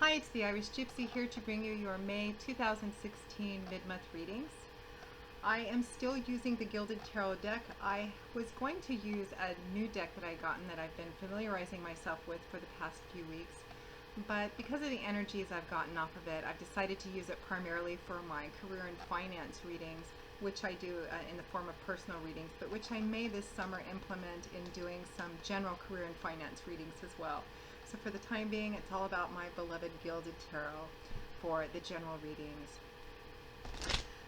Hi, it's the Irish Gypsy here to bring you your May 2016 mid-month readings. I am still using the Gilded Tarot deck. I was going to use a new deck that I've gotten that I've been familiarizing myself with for the past few weeks, but because of the energies I've gotten off of it, I've decided to use it primarily for my career and finance readings, which I do in the form of personal readings, but which I may this summer implement in doing some general career and finance readings as well. So for the time being, it's all about my beloved Gilded Tarot for the general readings.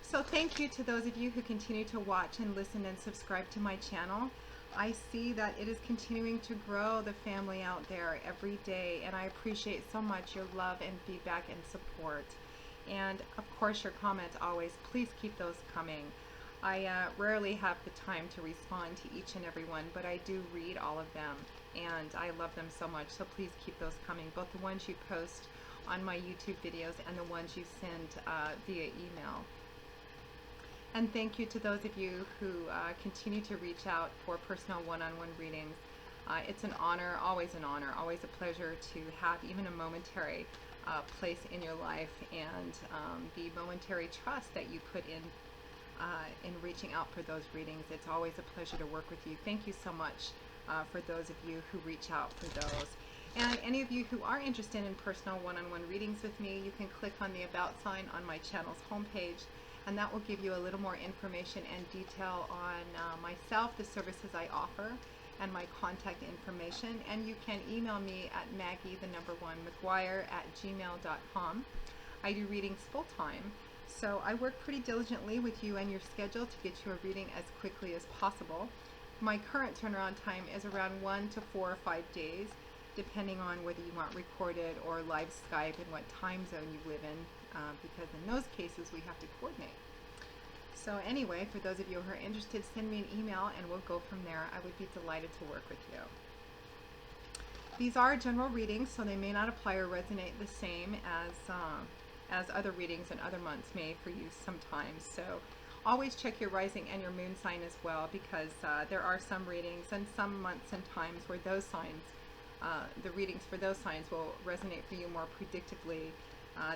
So thank you to those of you who continue to watch and listen and subscribe to my channel. I see that it is continuing to grow, the family out there, every day, and I appreciate so much your love and feedback and support. And of course your comments always, please keep those coming. I rarely have the time to respond to each and every one, but I do read all of them, and I love them so much, so please keep those coming, both the ones you post on my YouTube videos and the ones you send via email. And thank you to those of you who continue to reach out for personal one-on-one readings. It's an honor, always a pleasure to have even a momentary place in your life, and the momentary trust that you put in reaching out for those readings. It's always a pleasure to work with you. Thank you so much for those of you who reach out for those. And any of you who are interested in personal one-on-one readings with me, you can click on the About sign on my channel's homepage, and that will give you a little more information and detail on myself, the services I offer, and my contact information. And you can email me at maggie1mcguire@gmail.com. I do readings full-time, so I work pretty diligently with you and your schedule to get you a reading as quickly as possible. My current turnaround time is around 1 to 4 or 5 days, depending on whether you want recorded or live Skype and what time zone you live in, because in those cases we have to coordinate. So anyway, for those of you who are interested, send me an email and we'll go from there. I would be delighted to work with you. These are general readings, so they may not apply or resonate the same as other readings in other months may for you sometimes. So always check your rising and your moon sign as well, because there are some readings and some months and times where those signs, the readings for those signs will resonate for you more predictably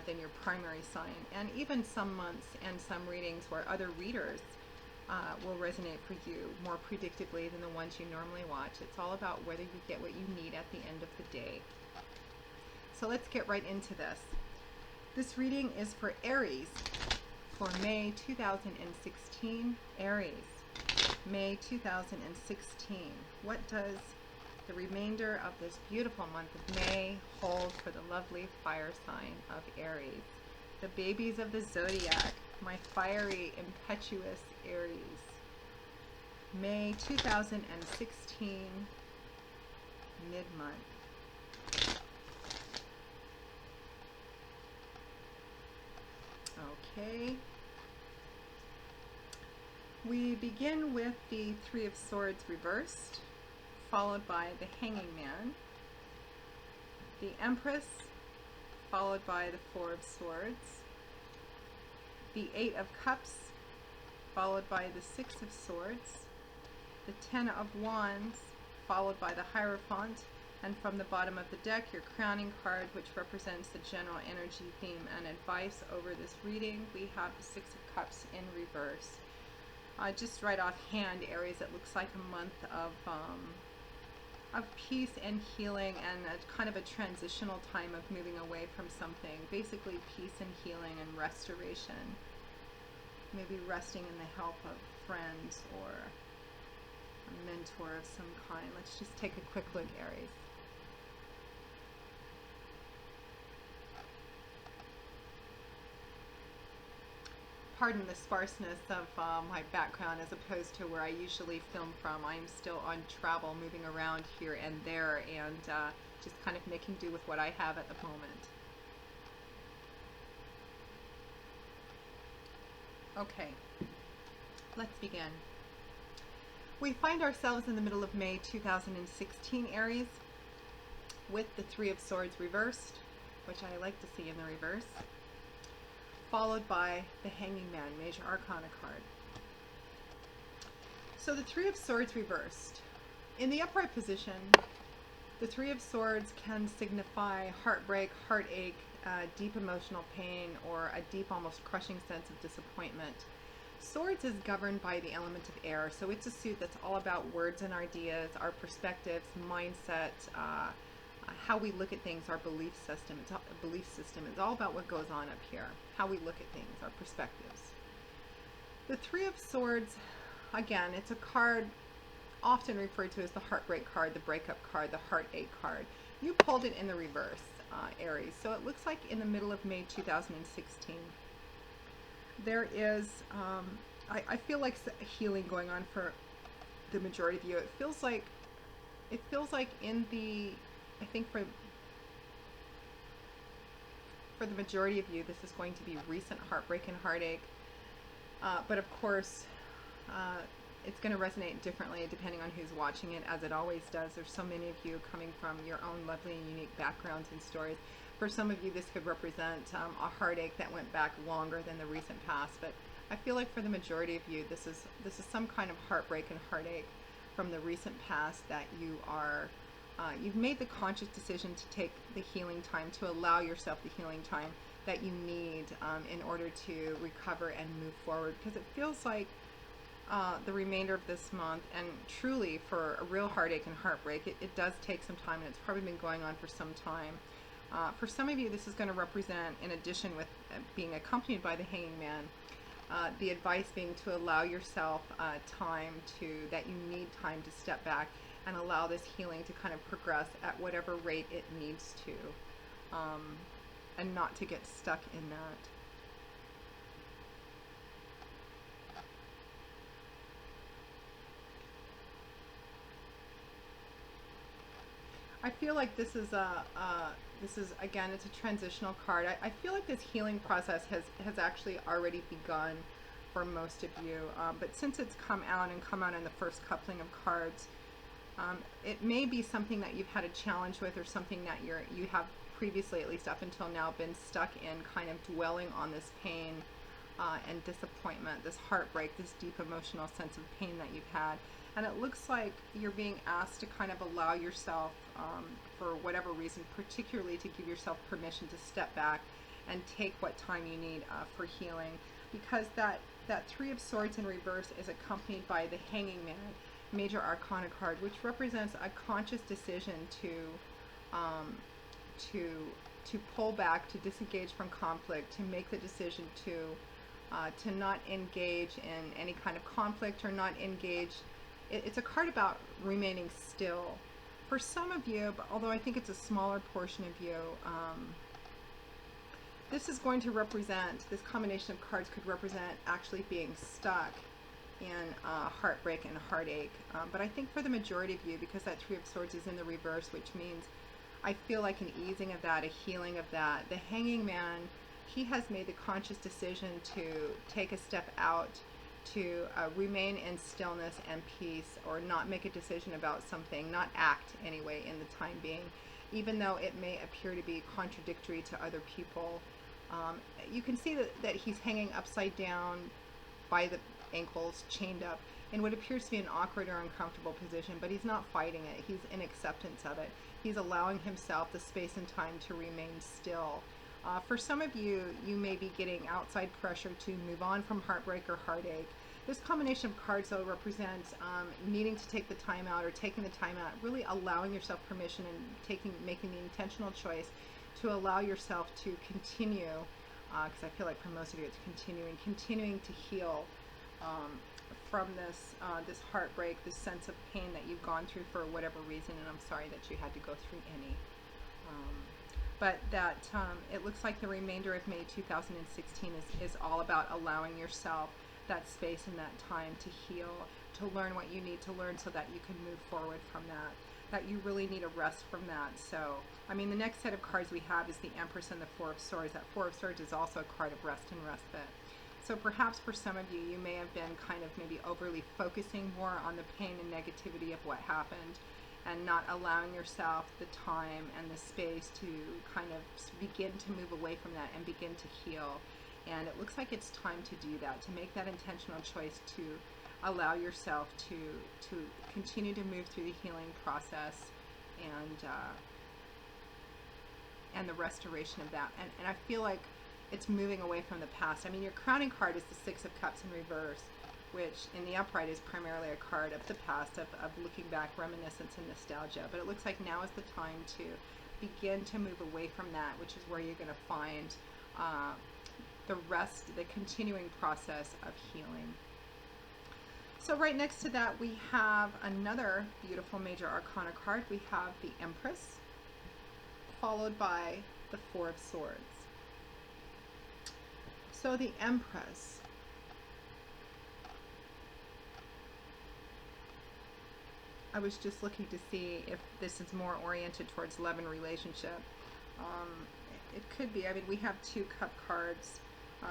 than your primary sign, and even some months and some readings where other readers will resonate for you more predictably than the ones you normally watch. It's all about whether you get what you need at the end of the day. So let's get right into this. This reading is for Aries for May 2016. Aries, May 2016. What does the remainder of this beautiful month of May hold for the lovely fire sign of Aries? The babies of the zodiac, my fiery, impetuous Aries. May 2016, mid-month. Okay. We begin with the Three of Swords reversed, followed by the Hanging Man, the Empress, followed by the Four of Swords, the Eight of Cups, followed by the Six of Swords, the Ten of Wands, followed by the Hierophant, and from the bottom of the deck, your crowning card, which represents the general energy, theme, and advice over this reading, we have the Six of Cups in reverse. Just right offhand, Aries, it looks like a month of peace and healing, and a kind of a transitional time of moving away from something. Basically peace and healing and restoration. Maybe resting in the help of friends or a mentor of some kind. Let's just take a quick look, Aries. Pardon the sparseness of my background as opposed to where I usually film from. I am still on travel, moving around here and there, and just kind of making do with what I have at the moment. Okay, let's begin. We find ourselves in the middle of May 2016, Aries, with the Three of Swords reversed, which I like to see in the reverse, followed by the Hanging Man, Major Arcana card. So the Three of Swords reversed. In the upright position, The Three of Swords can signify heartbreak, heartache, deep emotional pain, or a deep, almost crushing sense of disappointment. Swords is governed by the element of air, so it's a suit that's all about words and ideas, our perspectives, mindset, how we look at things, our belief system. It's a belief system. It's all about what goes on up here, how we look at things, our perspectives. The Three of Swords, again, it's a card often referred to as the heartbreak card, the breakup card, the heartache card. You pulled it in the reverse, Aries. So it looks like in the middle of May 2016, there is, I feel like healing going on for the majority of you. It feels like in the, I think for the majority of you, this is going to be recent heartbreak and heartache. But of course, it's going to resonate differently depending on who's watching it, as it always does. There's so many of you coming from your own lovely and unique backgrounds and stories. For some of you, this could represent a heartache that went back longer than the recent past. But I feel like for the majority of you, this is some kind of heartbreak and heartache from the recent past that you are. You've made the conscious decision to take the healing time, to allow yourself the healing time that you need in order to recover and move forward. Because it feels like the remainder of this month, and truly for a real heartache and heartbreak, it does take some time, and it's probably been going on for some time. For some of you, this is going to represent, in addition with being accompanied by the Hanging Man, the advice being to allow yourself time that you need time to step back and allow this healing to kind of progress at whatever rate it needs to, and not to get stuck in that. I feel like this is again, it's a transitional card. I feel like this healing process has actually already begun for most of you, but since it's come out in the first coupling of cards, it may be something that you've had a challenge with, or something that you have previously, at least up until now, been stuck in, kind of dwelling on this pain and disappointment, this heartbreak, this deep emotional sense of pain that you've had. And it looks like you're being asked to kind of allow yourself, for whatever reason, particularly to give yourself permission to step back and take what time you need for healing. Because that Three of Swords in reverse is accompanied by the Hanging Man, Major Arcana card, which represents a conscious decision to pull back, to disengage from conflict, to make the decision to not engage in any kind of conflict, or not engage. It's a card about remaining still. For some of you, but although I think it's a smaller portion of you, this is going to represent, this combination of cards could represent actually being stuck in heartbreak and heartache. But I think for the majority of you, because that Three of Swords is in the reverse, which means I feel like an easing of that, a healing of that. The Hanging Man, he has made the conscious decision to take a step out, to remain in stillness and peace, or not make a decision about something, not act anyway in the time being, even though it may appear to be contradictory to other people. You can see that he's hanging upside down by the ankles, chained up, in what appears to be an awkward or uncomfortable position, but he's not fighting it. He's in acceptance of it. He's allowing himself the space and time to remain still. For some of you, you may be getting outside pressure to move on from heartbreak or heartache. This combination of cards, though, represents needing to take the time out, or taking the time out, really allowing yourself permission, and making the intentional choice to allow yourself to continue, because I feel like for most of you it's continuing to heal from this heartbreak, this sense of pain that you've gone through for whatever reason, and I'm sorry that you had to go through any. But that it looks like the remainder of May 2016 is all about allowing yourself that space and that time to heal, to learn what you need to learn so that you can move forward from that you really need a rest from that. So, I mean, the next set of cards we have is the Empress and the Four of Swords. That Four of Swords is also a card of rest and respite. So perhaps for some of you, you may have been kind of maybe overly focusing more on the pain and negativity of what happened, and not allowing yourself the time and the space to kind of begin to move away from that and begin to heal. And it looks like it's time to do that, to make that intentional choice to allow yourself to continue to move through the healing process, and and the restoration of that. And I feel like it's moving away from the past. I mean, your crowning card is the Six of Cups in reverse, which in the upright is primarily a card of the past, of looking back, reminiscence, and nostalgia. But it looks like now is the time to begin to move away from that, which is where you're going to find the rest, the continuing process of healing. So right next to that, we have another beautiful major arcana card. We have the Empress, followed by the Four of Swords. So the Empress. I was just looking to see if this is more oriented towards love and relationship. It could be. I mean, we have two cup cards,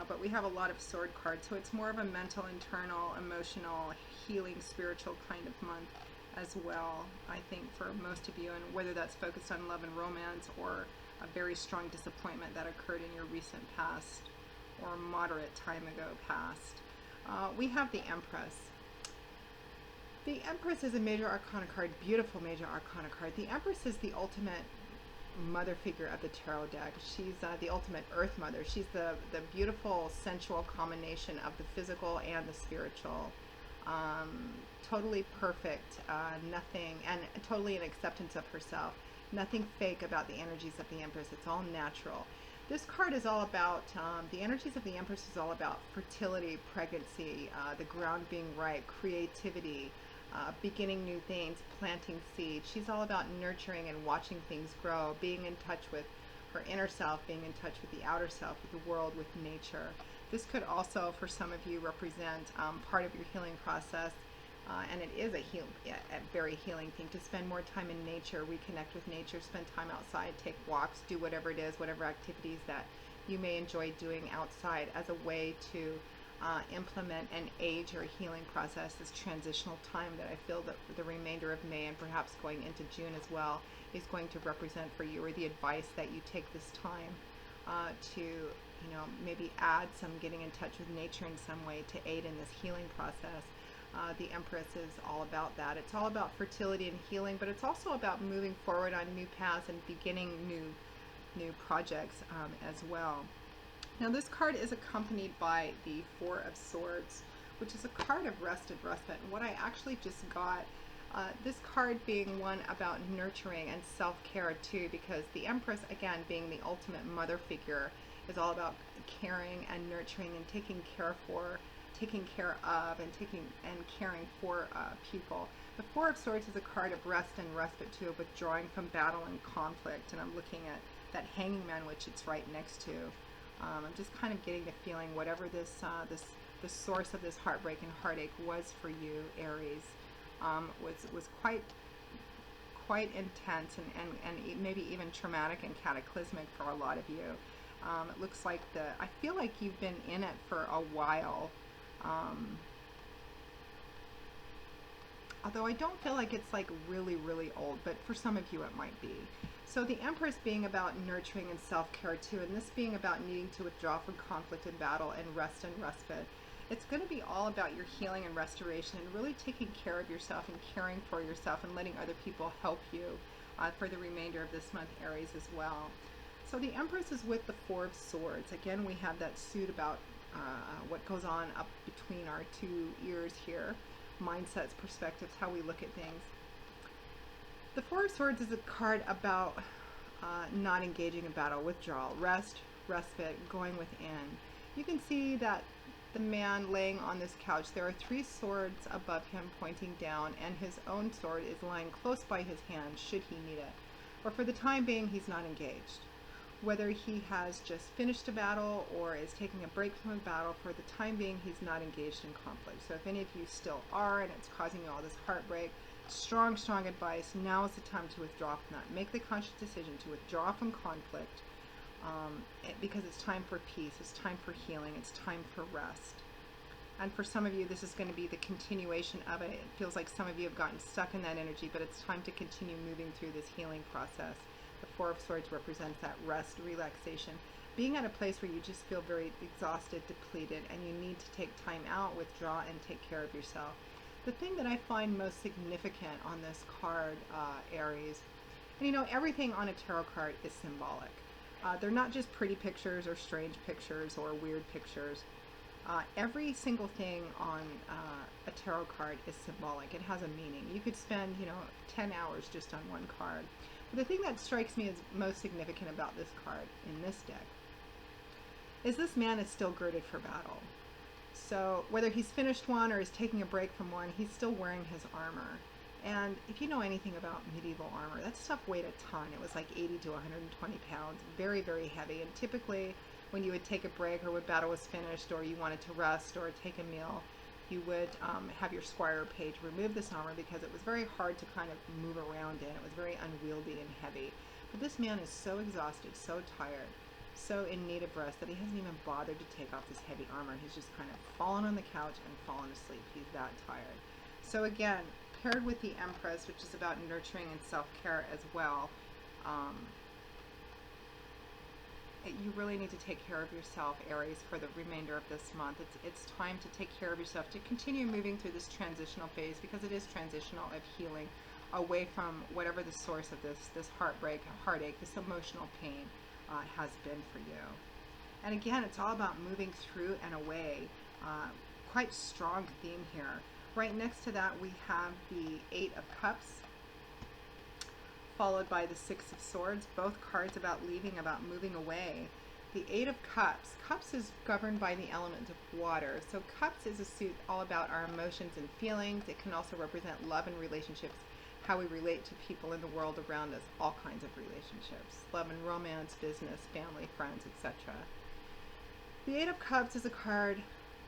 but we have a lot of sword cards. So it's more of a mental, internal, emotional, healing, spiritual kind of month as well, I think, for most of you. And whether that's focused on love and romance, or a very strong disappointment that occurred in your recent past or moderate time ago past. We have the Empress. The Empress is a major arcana card, beautiful major arcana card. The Empress is the ultimate mother figure of the tarot deck. She's the ultimate earth mother. She's the beautiful, sensual combination of the physical and the spiritual. Totally perfect, nothing, and totally an acceptance of herself. Nothing fake about the energies of the Empress. It's all natural. This card is all about, the energies of the Empress is all about fertility, pregnancy, the ground being right, creativity, beginning new things, planting seeds. She's all about nurturing and watching things grow, being in touch with her inner self, being in touch with the outer self, with the world, with nature. This could also, for some of you, represent part of your healing process, and it is a very healing thing to spend more time in nature, reconnect with nature, spend time outside, take walks, do whatever it is, whatever activities that you may enjoy doing outside, as a way to implement and aid your healing process, this transitional time that I feel that the remainder of May and perhaps going into June as well is going to represent for you, or the advice that you take this time to, you know, maybe add some getting in touch with nature in some way to aid in this healing process. The Empress is all about that. It's all about fertility and healing, but it's also about moving forward on new paths and beginning new projects as well. Now this card is accompanied by the Four of Swords, which is a card of rest and respite. And what I actually just got, this card being one about nurturing and self-care too, because the Empress, again, being the ultimate mother figure, is all about caring and nurturing and taking care of and caring for people. The Four of Swords is a card of rest and respite too, of withdrawing from battle and conflict. And I'm looking at that Hanging Man, which it's right next to. I'm just kind of getting the feeling whatever the source of this heartbreak and heartache was for you, Aries, was quite intense and maybe even traumatic and cataclysmic for a lot of you. It looks like I feel like you've been in it for a while. Although I don't feel like it's like really, really old, but for some of you it might be. So the Empress being about nurturing and self-care too, and this being about needing to withdraw from conflict and battle and rest and respite. It's going to be all about your healing and restoration and really taking care of yourself and caring for yourself and letting other people help you for the remainder of this month, Aries, as well. So the Empress is with the Four of Swords. Again, we have that suit about what goes on up between our two ears here. Mindsets, perspectives, how we look at things. The Four of Swords is a card about not engaging in battle, withdrawal, rest, respite, going within. You can see that the man laying on this couch, there are three swords above him pointing down, and his own sword is lying close by his hand should he need it. Or for the time being, he's not engaged. Whether he has just finished a battle or is taking a break from a battle, for the time being, he's not engaged in conflict. So if any of you still are and it's causing you all this heartbreak, strong advice. Now is the time to withdraw from that. Make the conscious decision to withdraw from conflict because it's time for peace, it's time for healing, it's time for rest. And for some of you, this is going to be the continuation of it. It feels like some of you have gotten stuck in that energy, but it's time to continue moving through this healing process. The Four of Swords represents that rest, relaxation, being at a place where you just feel very exhausted, depleted, and you need to take time out, withdraw, and take care of yourself. The thing that I find most significant on this card, Aries, And everything on a tarot card is symbolic. They're not just pretty pictures or strange pictures or weird pictures. Every single thing on a tarot card is symbolic. It has a meaning. You could spend, 10 hours just on one card. But the thing that strikes me as most significant about this card in this deck is this man is still girded for battle. So whether he's finished one or is taking a break from one, he's still wearing his armor. And if you know anything about medieval armor, that stuff weighed a ton. It was like 80 to 120 pounds, very, very heavy. And typically when you would take a break or when battle was finished or you wanted to rest or take a meal, you would have your squire or page remove this armor because it was very hard to kind of move around in. It was very unwieldy and heavy. But this man is so exhausted, so tired, so in need of rest that he hasn't even bothered to take off this heavy armor. He's just kind of fallen on the couch and fallen asleep. He's that tired. So again, paired with the Empress, which is about nurturing and self-care as well, you really need to take care of yourself, Aries, for the remainder of this month. It's time to take care of yourself, to continue moving through this transitional phase, because it is transitional, of healing away from whatever the source of this heartbreak, heartache, this emotional pain has been for you. And again, it's all about moving through and away. Quite strong theme here. Right next to that, we have the Eight of Cups, followed by the Six of Swords, both cards about leaving, about moving away. The Eight of Cups. Cups is governed by the element of water. So Cups is a suit all about our emotions and feelings. It can also represent love and relationships, how we relate to people in the world around us, all kinds of relationships, love and romance, business, family, friends, etc. The Eight of Cups is a card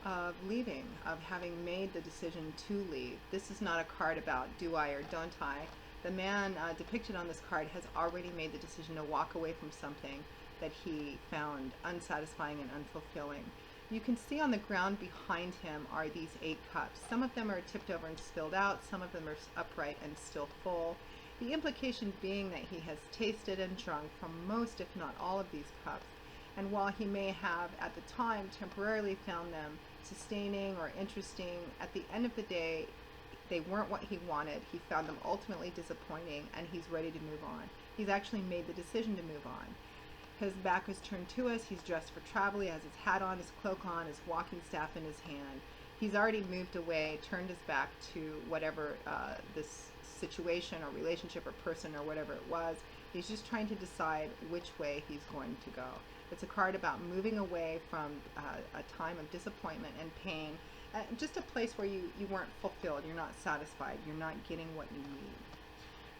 of leaving, of having made the decision to leave. This is not a card about do I or don't I. The man depicted on this card has already made the decision to walk away from something that he found unsatisfying and unfulfilling. You can see on the ground behind him are these 8 cups. Some of them are tipped over and spilled out. Some of them are upright and still full. The implication being that he has tasted and drunk from most, if not all, of these cups. And while he may have, at the time, temporarily found them sustaining or interesting, at the end of the day, they weren't what he wanted. He found them ultimately disappointing, and he's ready to move on. He's actually made the decision to move on. His back is turned to us. He's dressed for travel. He has his hat on, his cloak on, his walking staff in his hand. He's already moved away, turned his back to whatever this situation or relationship or person or whatever it was. He's just trying to decide which way he's going to go. It's a card about moving away from a time of disappointment and pain, just a place where you weren't fulfilled, you're not satisfied, you're not getting what you need.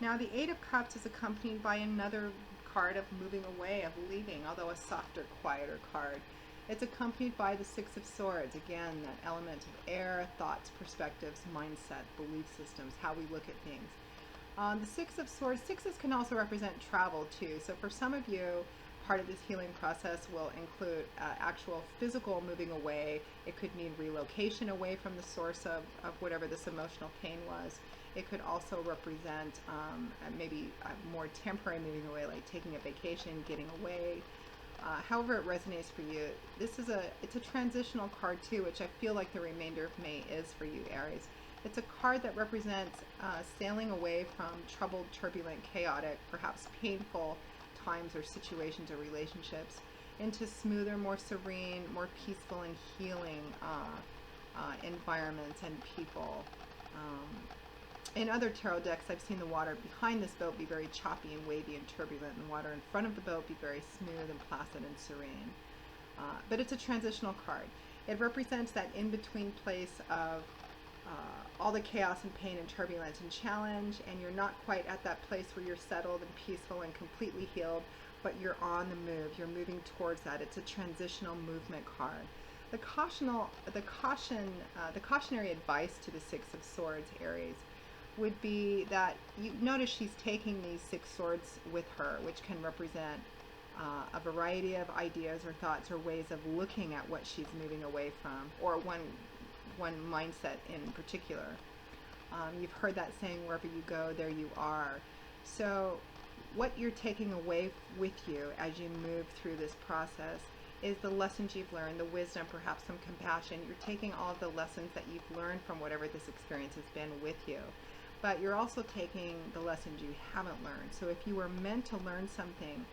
Now the Eight of Cups is accompanied by another card of moving away, of leaving, although a softer, quieter card. It's accompanied by the Six of Swords, again, that element of air, thoughts, perspectives, mindset, belief systems, how we look at things. The Six of Swords, sixes can also represent travel too. So for some of you, part of this healing process will include actual physical moving away. It could mean relocation away from the source of whatever this emotional pain was. It could also represent maybe a more temporary moving away, like taking a vacation, getting away. However it resonates for you, it's a transitional card too, which I feel like the remainder of May is for you, Aries. It's a card that represents sailing away from troubled, turbulent, chaotic, perhaps painful times or situations or relationships into smoother, more serene, more peaceful and healing environments and people. In other tarot decks, I've seen the water behind this boat be very choppy and wavy and turbulent, and the water in front of the boat be very smooth and placid and serene. But it's a transitional card. It represents that in-between place of all the chaos and pain and turbulence and challenge, and you're not quite at that place where you're settled and peaceful and completely healed, but you're on the move. You're moving towards that. It's a transitional movement card. The cautionary advice to the Six of Swords, Aries, would be that you notice she's taking these 6 swords with her, which can represent a variety of ideas or thoughts or ways of looking at what she's moving away from, or one mindset in particular. You've heard that saying, wherever you go, there you are. So what you're taking away with you as you move through this process is the lessons you've learned, the wisdom, perhaps some compassion. You're taking all of the lessons that you've learned from whatever this experience has been with you. but you're also taking the lessons you haven't learned. So if you were meant to learn something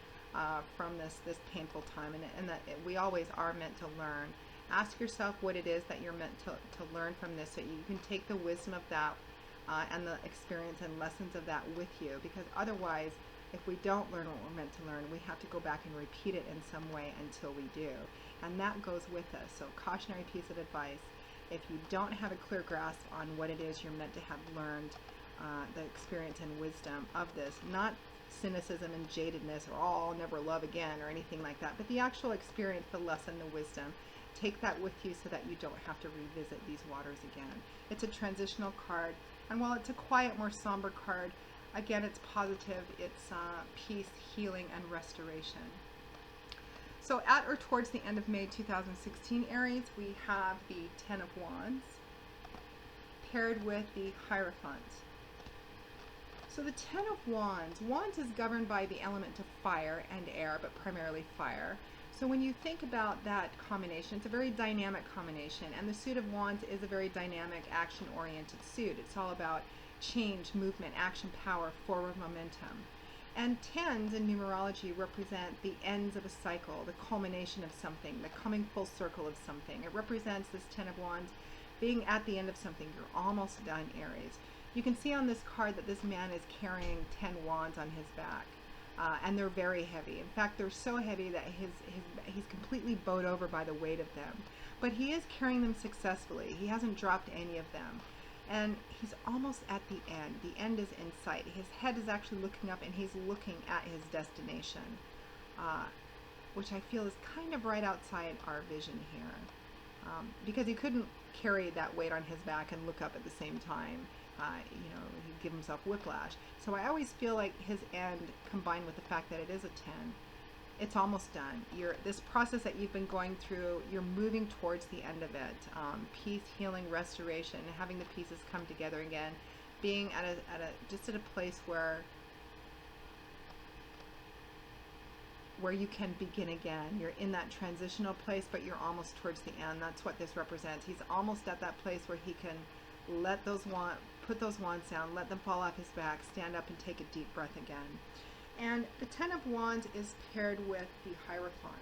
from this painful time, and that we always are meant to learn, ask yourself what it is that you're meant to learn from this, so you can take the wisdom of that and the experience and lessons of that with you, because otherwise, if we don't learn what we're meant to learn, we have to go back and repeat it in some way until we do. And that goes with us. So cautionary piece of advice: if you don't have a clear grasp on what it is you're meant to have learned, the experience and wisdom of this, not cynicism and jadedness or, oh, I'll never love again or anything like that, but the actual experience, the lesson, the wisdom, take that with you so that you don't have to revisit these waters again. It's a transitional card, and while it's a quiet, more somber card, again, it's positive. It's peace, healing, and restoration. So at or towards the end of May 2016, Aries, we have the Ten of Wands paired with the Hierophant. So the Ten of Wands, Wands is governed by the element of fire and air, but primarily fire. So when you think about that combination, it's a very dynamic combination, and the suit of Wands is a very dynamic, action-oriented suit. It's all about change, movement, action, power, forward momentum. And tens in numerology represent the ends of a cycle, the culmination of something, the coming full circle of something. It represents this Ten of Wands being at the end of something. You're almost done, Aries. You can see on this card that this man is carrying 10 wands on his back. And they're very heavy. In fact, they're so heavy that he's completely bowed over by the weight of them. But he is carrying them successfully. He hasn't dropped any of them. And he's almost at the end. The end is in sight. His head is actually looking up, and he's looking at his destination, which I feel is kind of right outside our vision here. Because he couldn't carry that weight on his back and look up at the same time. He'd give himself whiplash. So I always feel like his end, combined with the fact that it is a 10, it's almost done. This process that you've been going through, you're moving towards the end of it. Peace, healing, restoration, having the pieces come together again, being just at a place where you can begin again. You're in that transitional place, but you're almost towards the end. That's what this represents. He's almost at that place where he can put those wands down, let them fall off his back, stand up and take a deep breath again. And the Ten of Wands is paired with the Hierophant.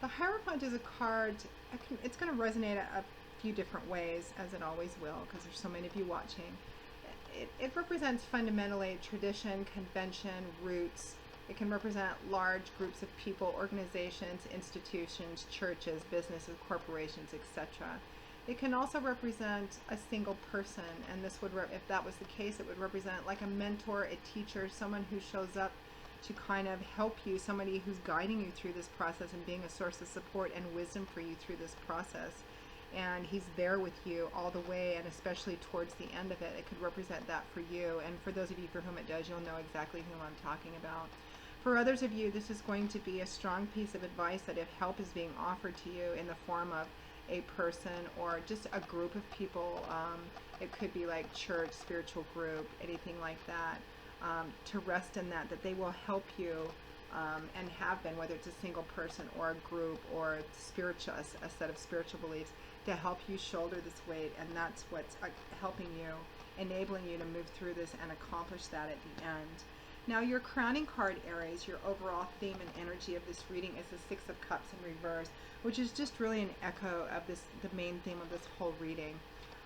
The Hierophant is a card, it's going to resonate a few different ways, as it always will, because there's so many of you watching. It represents fundamentally tradition, convention, roots. It can represent large groups of people, organizations, institutions, churches, businesses, corporations, etc. It can also represent a single person, and this would, if that was the case, it would represent like a mentor, a teacher, someone who shows up to kind of help you, somebody who's guiding you through this process and being a source of support and wisdom for you through this process. And he's there with you all the way, and especially towards the end of it. It could represent that for you, and for those of you for whom it does, you'll know exactly who I'm talking about. For others of you, this is going to be a strong piece of advice that if help is being offered to you in the form of a person or just a group of people, it could be like church, spiritual group, anything like that, to rest in that they will help you, and have been, whether it's a single person or a group or spiritual, a set of spiritual beliefs, to help you shoulder this weight. And that's what's helping you, enabling you to move through this and accomplish that at the end. Now, your crowning card, Aries, your overall theme and energy of this reading is the Six of Cups in reverse, which is just really an echo of the main theme of this whole reading.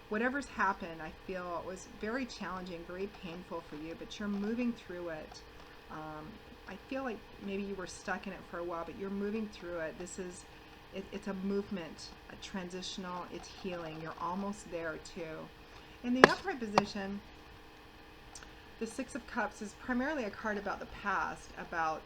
Whatever's happened, I feel, was very challenging, very painful for you, but you're moving through it. I feel like maybe you were stuck in it for a while, but you're moving through it. It's a movement, a transitional, it's healing. You're almost there too. In the upright position, the Six of Cups is primarily a card about the past, about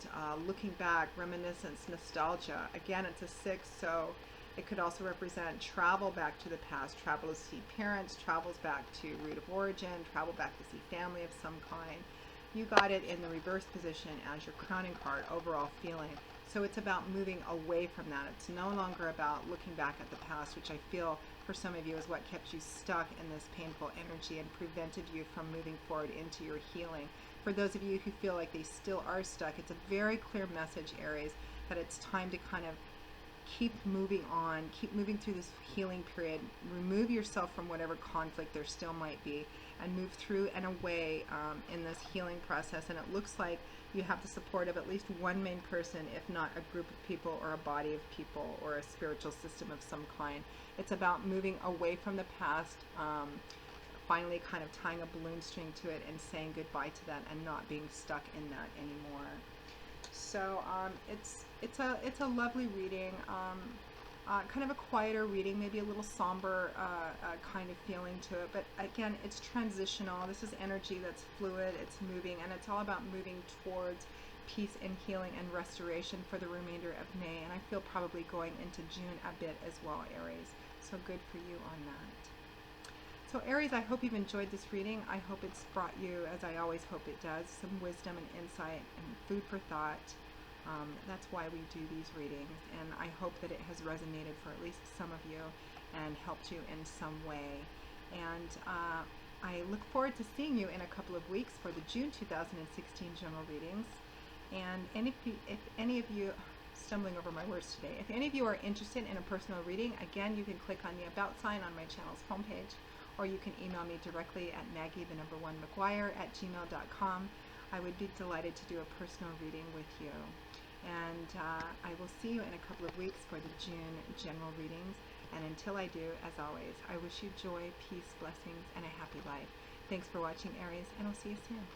looking back, reminiscence, nostalgia. Again, it's a 6, so it could also represent travel back to the past, travel to see parents, travels back to root of origin, travel back to see family of some kind. You got it in the reverse position as your crowning card, overall feeling. So it's about moving away from that. It's no longer about looking back at the past, which I feel for some of you is what kept you stuck in this painful energy and prevented you from moving forward into your healing. For those of you who feel like they still are stuck, it's a very clear message, Aries, that it's time to kind of keep moving on, keep moving through this healing period. Remove yourself from whatever conflict there still might be, and move through and away in this healing process. And it looks like you have the support of at least one main person, if not a group of people or a body of people or a spiritual system of some kind. It's about moving away from the past, finally kind of tying a balloon string to it and saying goodbye to that and not being stuck in that anymore. So it's a lovely reading, kind of a quieter reading, maybe a little somber kind of feeling to it. But again, it's transitional. This is energy that's fluid, it's moving, and it's all about moving towards peace and healing and restoration for the remainder of May. And I feel probably going into June a bit as well, Aries. So good for you on that. So Aries, I hope you've enjoyed this reading. I hope it's brought you, as I always hope it does, some wisdom and insight and food for thought. That's why we do these readings, and I hope that it has resonated for at least some of you and helped you in some way. And I look forward to seeing you in a couple of weeks for the June 2016 general readings. And if any of you, stumbling over my words today, if any of you are interested in a personal reading, again, you can click on the About sign on my channel's homepage, or you can email me directly at maggie1mcguire@gmail.com. I would be delighted to do a personal reading with you. And I will see you in a couple of weeks for the June general readings. And until I do, as always, I wish you joy, peace, blessings, and a happy life. Thanks for watching, Aries, and I'll see you soon.